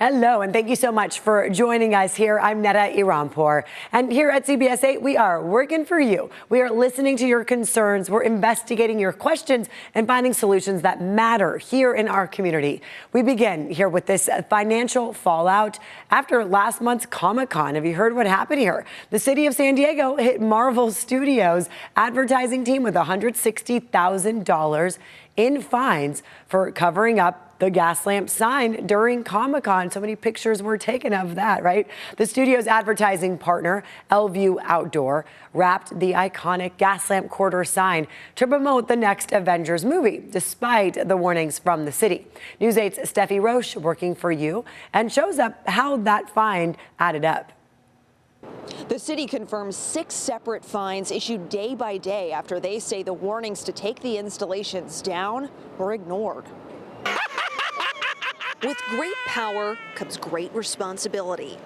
Hello, and thank you so much for joining us here. I'm Netta Iranpour, and here at CBS 8, we are working for you. We are listening to your concerns. We're investigating your questions and finding solutions that matter here in our community. We begin here with this financial fallout after last month's Comic-Con. Have you heard what happened here? The city of San Diego hit Marvel Studios' advertising team with $160,000 in fines for covering up the gas lamp sign during Comic-Con. So many pictures were taken of that, right? The studio's advertising partner, Elview Outdoor, wrapped the iconic gas lamp quarter sign to promote the next Avengers movie, despite the warnings from the city. News 8's Steffi Roche working for you and shows up how that fine added up. The city confirms 6 separate fines issued day by day after they say the warnings to take the installations down were ignored. With great power comes great responsibility,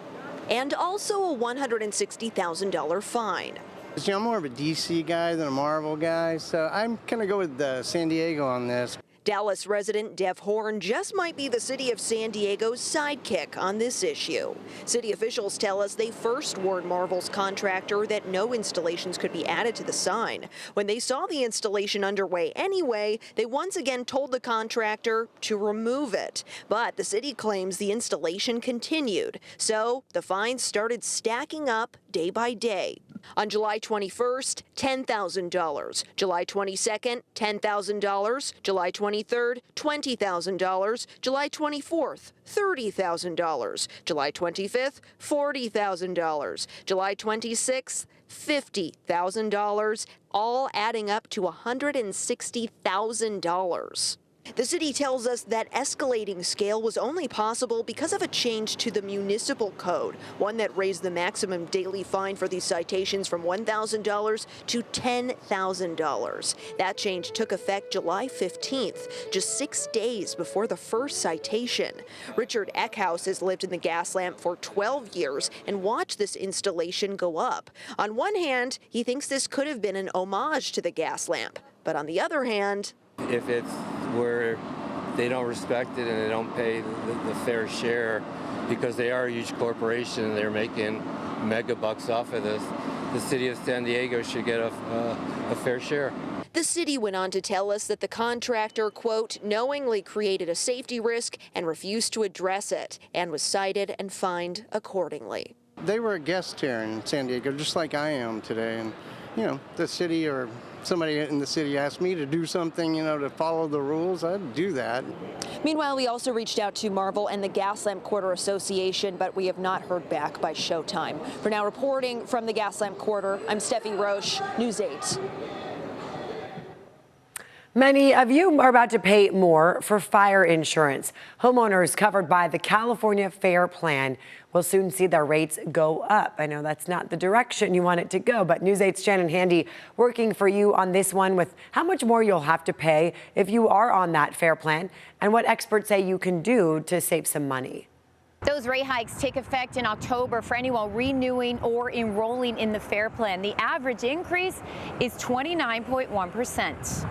and also a $160,000 fine. See, I'm more of a DC guy than a Marvel guy, so I'm going to go with San Diego on this. Dallas resident Dev Horn just might be the city of San Diego's sidekick on this issue. City officials tell us they first warned Marvel's contractor that no installations could be added to the sign. When they saw the installation underway anyway, they once again told the contractor to remove it. But the city claims the installation continued, so the fines started stacking up day by day. On July 21st, $10,000. July 22nd, $10,000. July 23rd, $20,000. July 24th, $30,000. July 25th, $40,000. July 26th, $50,000, all adding up to $160,000. The city tells us that escalating scale was only possible because of a change to the municipal code, one that raised the maximum daily fine for these citations from $1,000 to $10,000. That change took effect July 15th, just 6 days before the first citation. Richard Eckhouse has lived in the gas lamp for 12 years and watched this installation go up. On one hand, he thinks this could have been an homage to the gas lamp, but on the other hand, if it's where they don't respect it and they don't pay the fair share because they are a huge corporation and they're making mega bucks off of this, the city of San Diego should get a fair share. The city went on to tell us that the contractor, quote, knowingly created a safety risk and refused to address it and was cited and fined accordingly. They were a guest here in San Diego, just like I am today. And, you know, the city or somebody in the city asked me to do something, you know, to follow the rules, I'd do that. Meanwhile, we also reached out to Marvel and the Gas Lamp Quarter Association, but we have not heard back by showtime. For now, reporting from the Gas Lamp Quarter, I'm Steffi Roche, News 8. Many of you are about to pay more for fire insurance. Homeowners covered by the California FAIR Plan will soon see their rates go up. I know that's not the direction you want it to go, but News 8's Shannon Handy working for you on this one with how much more you'll have to pay if you are on that FAIR Plan and what experts say you can do to save some money. Those rate hikes take effect in October for anyone renewing or enrolling in the FAIR Plan. The average increase is 29.1%.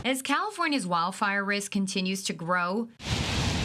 As California's wildfire risk continues to grow,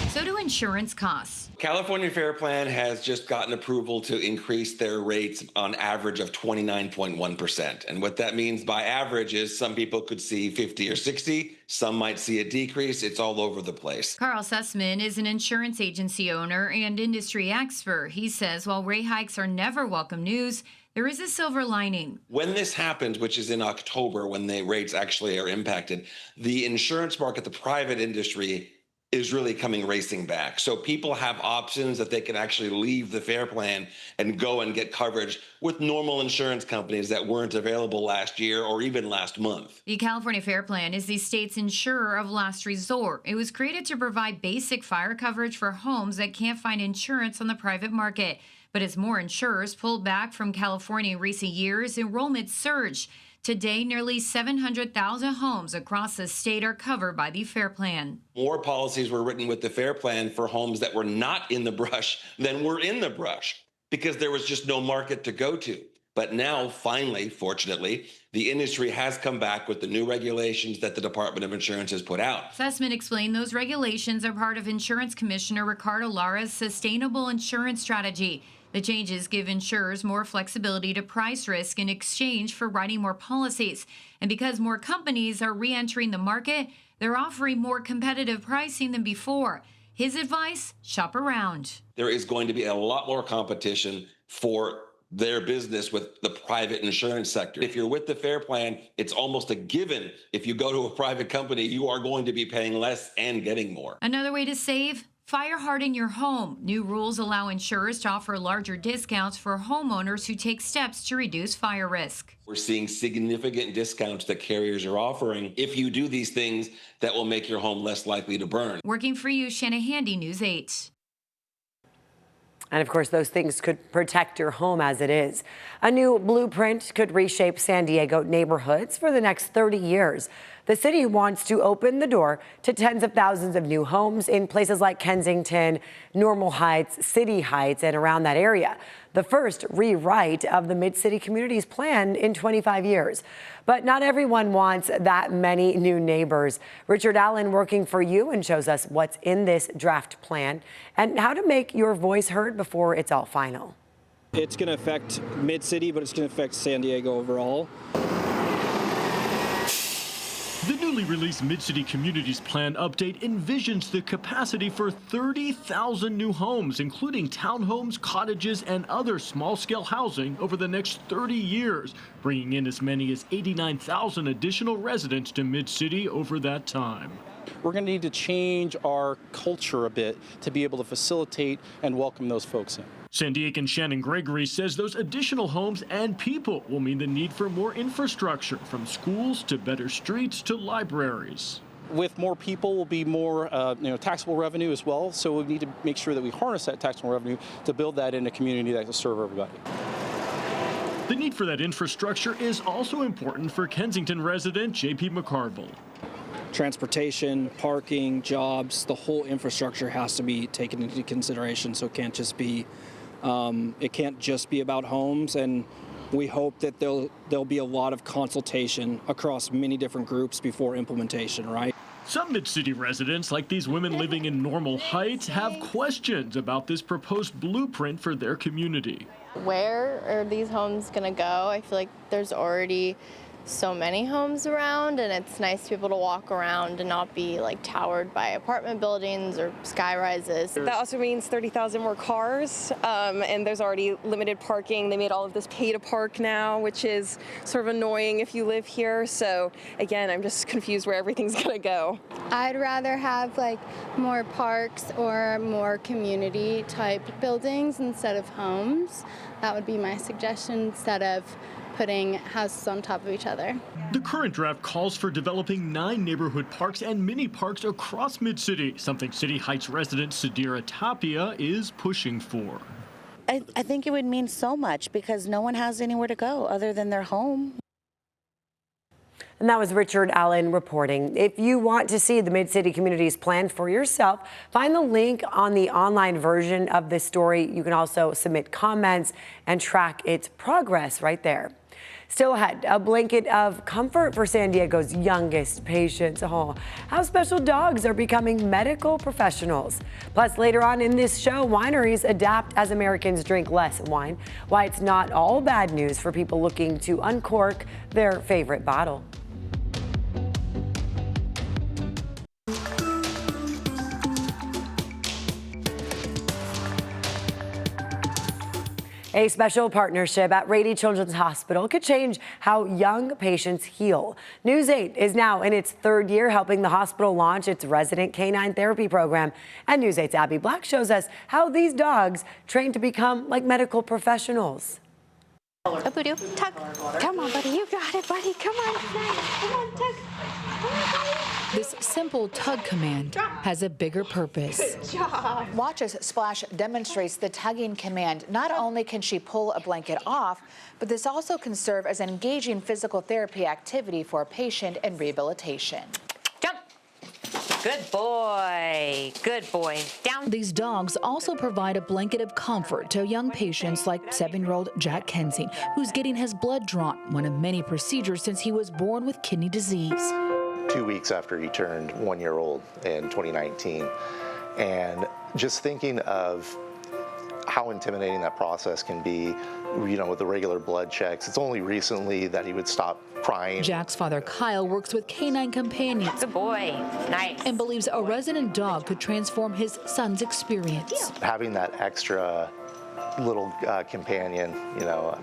so do insurance costs. California FAIR Plan has just gotten approval to increase their rates on average of 29.1%. And what that means by average is some people could see 50 or 60, some might see a decrease. It's all over the place. Carl Sussman is an insurance agency owner and industry expert. He says while rate hikes are never welcome news, there is a silver lining. When this happens, which is in October, when the rates actually are impacted, the insurance market, the private industry, is really coming racing back. So people have options that they can actually leave the FAIR Plan and go and get coverage with normal insurance companies that weren't available last year or even last month. The California FAIR Plan is the state's insurer of last resort. It was created to provide basic fire coverage for homes that can't find insurance on the private market. But as more insurers pulled back from California in recent years, enrollment surged. Today, nearly 700,000 homes across the state are covered by the FAIR Plan. More policies were written with the FAIR Plan for homes that were not in the brush than were in the brush because there was just no market to go to. But now, finally, fortunately, the industry has come back with the new regulations that the Department of Insurance has put out. Sussman explained those regulations are part of Insurance Commissioner Ricardo Lara's sustainable insurance strategy. The changes give insurers more flexibility to price risk in exchange for writing more policies. And because more companies are re-entering the market, they're offering more competitive pricing than before. His advice, shop around. There is going to be a lot more competition for their business with the private insurance sector. If you're with the FAIR plan, it's almost a given. If you go to a private company, you are going to be paying less and getting more. Another way to save? Fire harden your home. New rules allow insurers to offer larger discounts for homeowners who take steps to reduce fire risk. We're seeing significant discounts that carriers are offering if you do these things that will make your home less likely to burn. Working for you, Shanna Handy, News 8. And of course, those things could protect your home as it is. A new blueprint could reshape San Diego neighborhoods for the next 30 years. The city wants to open the door to tens of thousands of new homes in places like Kensington, Normal Heights, City Heights, and around that area. The first rewrite of the Mid-City Communities Plan in 25 years. But not everyone wants that many new neighbors. Richard Allen working for you and shows us what's in this draft plan and how to make your voice heard before it's all final. It's going to affect Mid-City, but it's going to affect San Diego overall. The newly released Mid-City Communities Plan update envisions the capacity for 30,000 new homes, including townhomes, cottages, and other small-scale housing over the next 30 years, bringing in as many as 89,000 additional residents to Mid-City over that time. We're going to need to change our culture a bit to be able to facilitate and welcome those folks in. San Diegan Shannon Gregory says those additional homes and people will mean the need for more infrastructure, from schools to better streets to libraries. With more people will be more taxable revenue as well, so we need to make sure that we harness that taxable revenue to build that in a community that will serve everybody. The need for that infrastructure is also important for Kensington resident J.P. McCarville. Transportation, parking, jobs, the whole infrastructure has to be taken into consideration, so it can't just be about homes, and we hope that there'll be a lot of consultation across many different groups before implementation, right? Some Mid-City residents, like these women living in Normal Heights, have questions about this proposed blueprint for their community. Where are these homes going to go? I feel like there's already so many homes around, and it's nice to be able to walk around and not be like towered by apartment buildings or sky rises. That also means 30,000 more cars, and there's already limited parking. They made all of this pay to park now, which is sort of annoying if you live here. So again, I'm just confused where everything's gonna go. I'd rather have like more parks or more community type buildings instead of homes. That would be my suggestion, instead of putting houses on top of each other. The current draft calls for developing 9 neighborhood parks and mini parks across Mid-City, something City Heights resident Sadira Tapia is pushing for. I think it would mean so much because no one has anywhere to go other than their home. And that was Richard Allen reporting. If you want to see the Mid-City Communities Plan for yourself, find the link on the online version of this story. You can also submit comments and track its progress right there. Still ahead, a blanket of comfort for San Diego's youngest patients. Oh, how special dogs are becoming medical professionals. Plus, later on in this show, wineries adapt as Americans drink less wine. Why it's not all bad news for people looking to uncork their favorite bottle. A special partnership at Rady Children's Hospital could change how young patients heal. News 8 is now in its 3rd year helping the hospital launch its resident canine therapy program. And News 8's Abby Black shows us how these dogs train to become like medical professionals. Up we do. Tug. Come on, buddy. You got it, buddy. Come on. Come on, tug. Come on, buddy. This simple tug command has a bigger purpose. Good job. Watch as Splash demonstrates the tugging command. Not only can she pull a blanket off, but this also can serve as an engaging physical therapy activity for a patient and rehabilitation. Jump. Good boy. Good boy. Down. These dogs also provide a blanket of comfort to young patients like 7-year-old Jack Kensing, who's getting his blood drawn, one of many procedures since he was born with kidney disease. 2 weeks after he turned 1 year old in 2019. And just thinking of how intimidating that process can be, with the regular blood checks. It's only recently that he would stop crying. Jack's father, Kyle, works with canine companions. Good boy. Nice. And believes a resident dog could transform his son's experience. Having that extra little companion,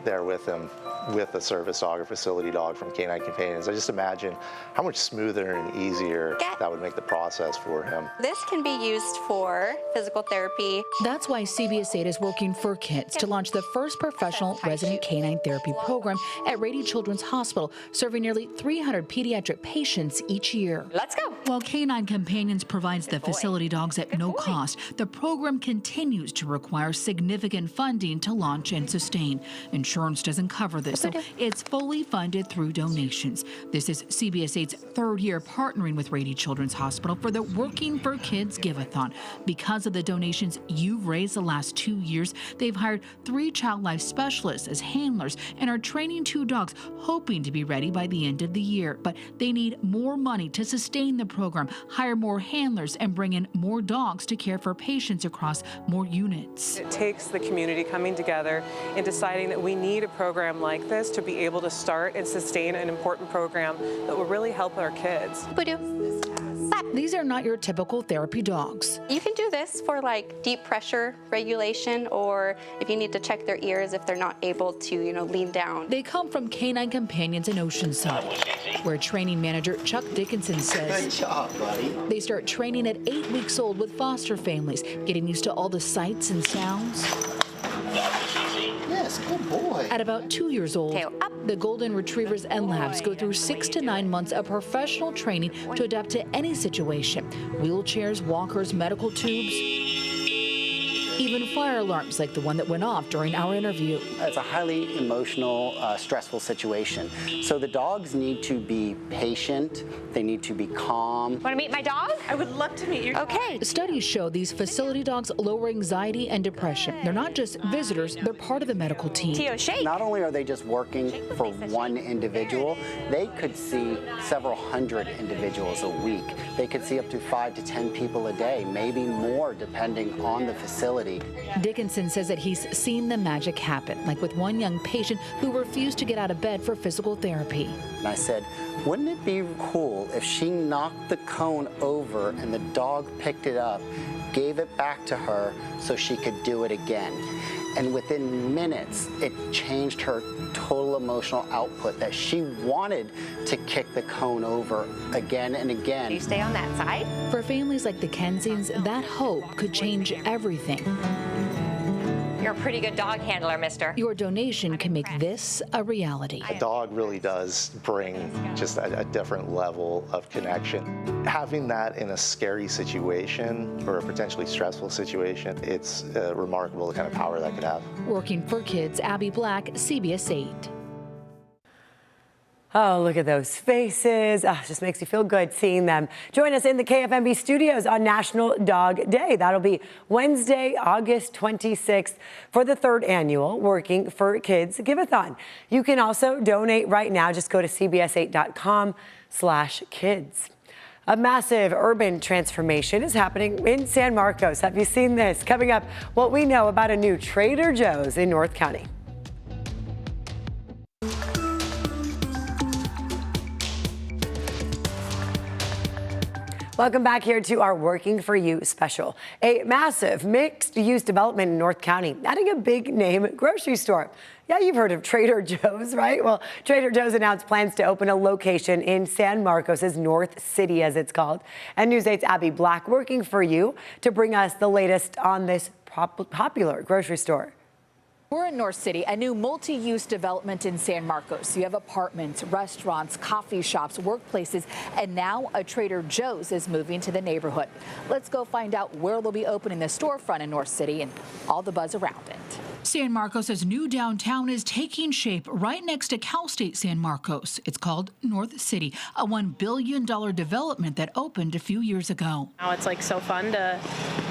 there with him, with a service dog or facility dog from Canine Companions. I just imagine how much smoother and easier that would make the process for him. This can be used for physical therapy. That's why CBS 8 is working for kids to launch the first professional resident canine therapy program at Rady Children's Hospital, serving nearly 300 pediatric patients each year. Let's go. While Canine Companions provides the facility dogs at no cost, the program continues to require significant funding to launch and sustain. Insurance doesn't cover this, so it's fully funded through donations. This is CBS 8's third year partnering with Rady Children's Hospital for the Working for Kids Give-a-thon. Because of the donations you've raised the last 2 years, they've hired 3 child life specialists as handlers and are training 2 dogs, hoping to be ready by the end of the year. But they need more money to sustain the program, hire more handlers, and bring in more dogs to care for patients across more units. It takes the community coming together and deciding that we need a program like this to be able to start and sustain an important program that will really help our kids. These are not your typical therapy dogs. You can do this for like deep pressure regulation, or if you need to check their ears if they're not able to, lean down. They come from Canine Companions in Oceanside, where training manager Chuck Dickinson says, "Good job, buddy." They start training at 8 weeks old with foster families, getting used to all the sights and sounds. Yes, good boy. At about 2 years old, the golden retrievers and labs go through 6 to 9 months of professional training to adapt to any situation. Wheelchairs, walkers, medical tubes, even fire alarms like the one that went off during our interview. It's a highly emotional, stressful situation. So the dogs need to be patient. They need to be calm. Want to meet my dog? I would love to meet your dog. Okay. Studies show these facility dogs lower anxiety and depression. They're not just visitors, they're part of the medical team. Tio, shake. Not only are they just working for one individual, they could see several hundred individuals a week. They could see up to 5 to 10 people a day, maybe more depending on the facility. Dickinson says that he's seen the magic happen, like with one young patient who refused to get out of bed for physical therapy. And I said, wouldn't it be cool if she knocked the cone over and the dog picked it up, gave it back to her so she could do it again? And within minutes, it changed her total emotional output, that she wanted to kick the cone over again and again. You stay on that side? For families like the Kensings, that hope could change everything. You're a pretty good dog handler, mister. Your donation can make this a reality. A dog really does bring just a different level of connection. Having that in a scary situation or a potentially stressful situation, it's remarkable the kind of power that could have. Working for Kids, Abby Black, CBS 8. Oh, look at those faces. Oh, it just makes you feel good seeing them. Join us in the KFMB studios on National Dog Day. That'll be Wednesday, August 26th for the 3rd annual Working for Kids Give-a-thon. You can also donate right now. Just go to cbs8.com/kids. A massive urban transformation is happening in San Marcos. Have you seen this? Coming up, what we know about a new Trader Joe's in North County. Welcome back here to our Working for You special. A massive mixed-use development in North County, adding a big-name grocery store. Yeah, you've heard of Trader Joe's, right? Well, Trader Joe's announced plans to open a location in San Marcos' North City, as it's called. And News 8's Abby Black working for you to bring us the latest on this popular grocery store. We're in North City, a new multi-use development in San Marcos. You have apartments, restaurants, coffee shops, workplaces, and now a Trader Joe's is moving to the neighborhood. Let's go find out where they'll be opening the storefront in North City and all the buzz around it. San Marcos' new downtown is taking shape right next to Cal State San Marcos. It's called North City, a $1 billion development that opened a few years ago. Now it's like so fun to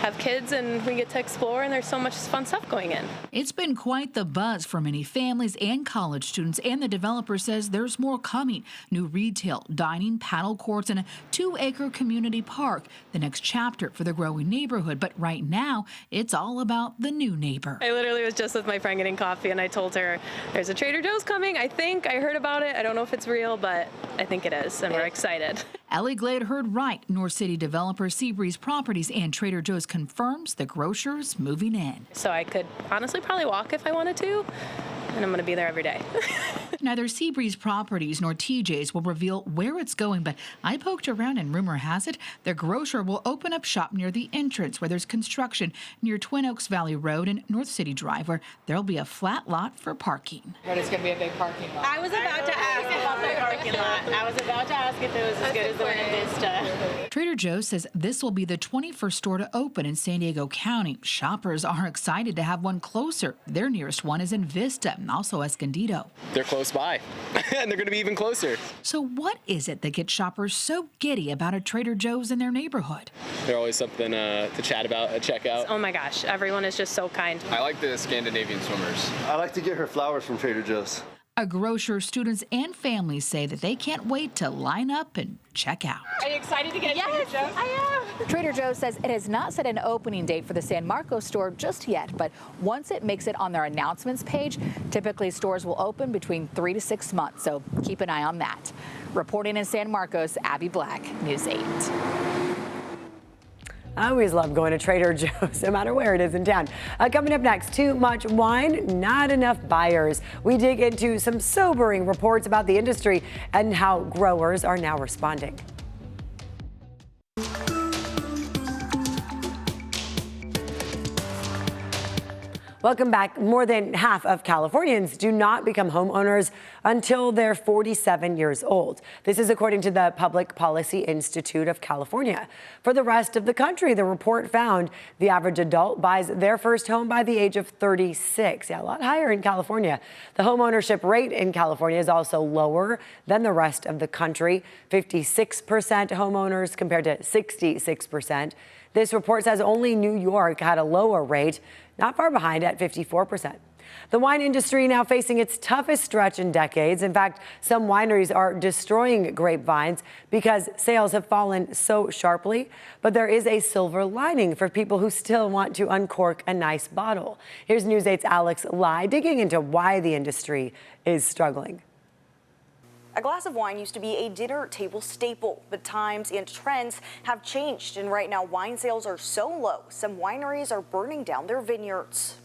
have kids and we get to explore, and there's so much fun stuff going in. It's been quite the buzz for many families and college students, and the developer says there's more coming. New retail, dining, paddle courts, and a 2-acre community park. The next chapter for the growing neighborhood, but right now it's all about the new neighbor. I literally was just with my friend getting coffee, and I told her there's a Trader Joe's coming. I heard about it. I don't know if it's real, but I think it is, and we're excited. Ellie Glade heard right. North City developer Seabreeze Properties and Trader Joe's confirms the grocer's moving in. So I could honestly probably walk if I wanted to, and I'm going to be there every day. Neither Seabreeze Properties nor TJ's will reveal where it's going, but I poked around and rumor has it the grocer will open up shop near the entrance where there's construction near Twin Oaks Valley Road and North City Drive, where there'll be a flat lot for parking. But it's going to be a big parking lot. I was about to ask about the parking lot. I was about to ask if it was as good as the one in Vista. Trader Joe's says this will be the 21st store to open in San Diego County. Shoppers are excited to have one closer. Their nearest one is in Vista, and also Escondido. They're close by, and they're going to be even closer. So what is it that gets shoppers so giddy about a Trader Joe's in their neighborhood? There's always something to chat about at checkout. Oh my gosh, everyone is just so kind. I like the Scandinavian swimmers. I like to get her flowers from Trader Joe's. A grocer, students, and families say that they can't wait to line up and check out. Are you excited to get a Trader Joe's? I am. Trader Joe's says it has not set an opening date for the San Marcos store just yet, but once it makes it on their announcements page, typically stores will open between 3 to 6 months, so keep an eye on that. Reporting in San Marcos, Abby Black, News 8. I always love going to Trader Joe's, no matter where it is in town. Coming up next, too much wine, not enough buyers. We dig into some sobering reports about the industry and how growers are now responding. Welcome back. More than half of Californians do not become homeowners until they're 47 years old. This is according to the Public Policy Institute of California. For the rest of the country, the report found the average adult buys their first home by the age of 36. Yeah, a lot higher in California. The homeownership rate in California is also lower than the rest of the country. 56% homeowners compared to 66%. This report says only New York had a lower rate, not far behind at 54%. The wine industry now facing its toughest stretch in decades. In fact, some wineries are destroying grapevines because sales have fallen so sharply. But there is a silver lining for people who still want to uncork a nice bottle. Here's News 8's Alex Lai digging into why the industry is struggling. A glass of wine used to be a dinner table staple, but times and trends have changed, and right now wine sales are so low, some wineries are burning down their vineyards.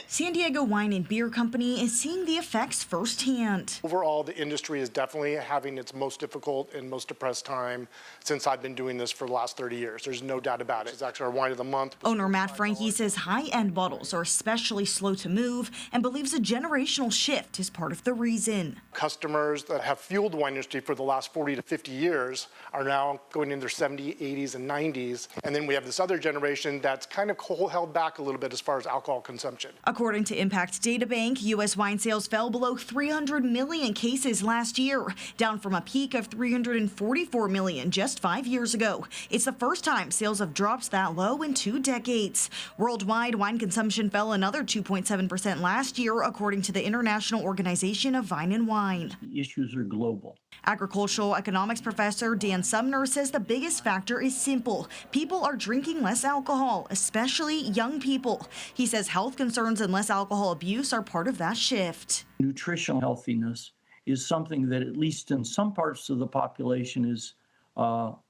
San Diego Wine and Beer Company is seeing the effects firsthand. Overall, the industry is definitely having its most difficult and most depressed time since I've been doing this for the last 30 years. There's no doubt about it. It's actually our wine of the month. Owner Matt Frankie says high-end bottles are especially slow to move and believes a generational shift is part of the reason. Customers that have fueled the wine industry for the last 40 to 50 years are now going in their 70s, 80s, and 90s. And then we have this other generation that's kind of held back a little bit as far as alcohol consumption. According to Impact Data Bank, U.S. wine sales fell below 300 million cases last year, down from a peak of 344 million just 5 years ago. It's the first time sales have dropped that low in 2 decades. Worldwide, wine consumption fell another 2.7% last year, according to the International Organization of Vine and Wine. The issues are global. Agricultural economics professor Dan Sumner says the biggest factor is simple. People are drinking less alcohol, especially young people. He says health concerns and less alcohol abuse are part of that shift. Nutritional healthiness is something that, at least in some parts of the population,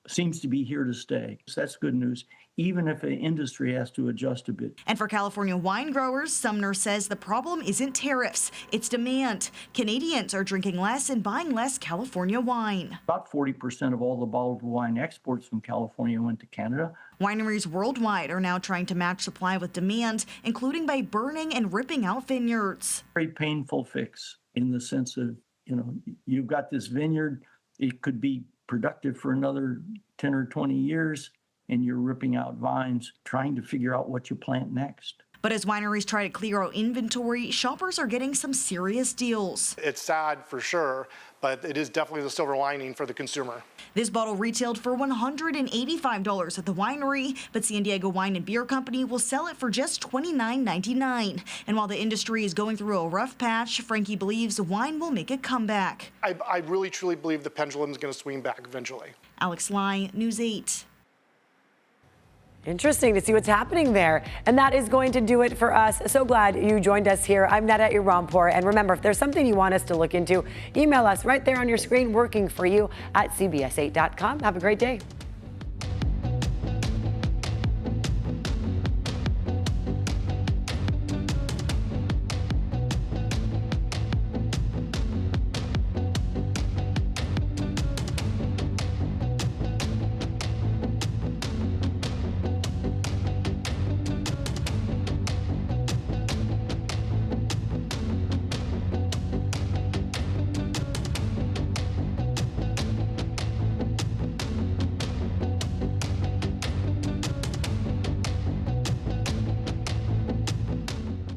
seems to be here to stay. So that's good news, even if the industry has to adjust a bit. And for California wine growers, Sumner says the problem isn't tariffs, it's demand. Canadians are drinking less and buying less California wine. About 40% of all the bottled wine exports from California went to Canada. Wineries worldwide are now trying to match supply with demand, including by burning and ripping out vineyards. Very painful fix in the sense of, you've got this vineyard, it could be productive for another 10 or 20 years, and you're ripping out vines, trying to figure out what you plant next. But as wineries try to clear out inventory, shoppers are getting some serious deals. It's sad for sure, but it is definitely the silver lining for the consumer. This bottle retailed for $185 at the winery, but San Diego Wine and Beer Company will sell it for just $29.99. And while the industry is going through a rough patch, Frankie believes wine will make a comeback. I really truly believe the pendulum is going to swing back eventually. Alex Lai, News 8. Interesting to see what's happening there. And that is going to do it for us. So glad you joined us here. I'm Netta Irampur. And remember, if there's something you want us to look into, email us right there on your screen, working for you at cbs8.com. Have a great day.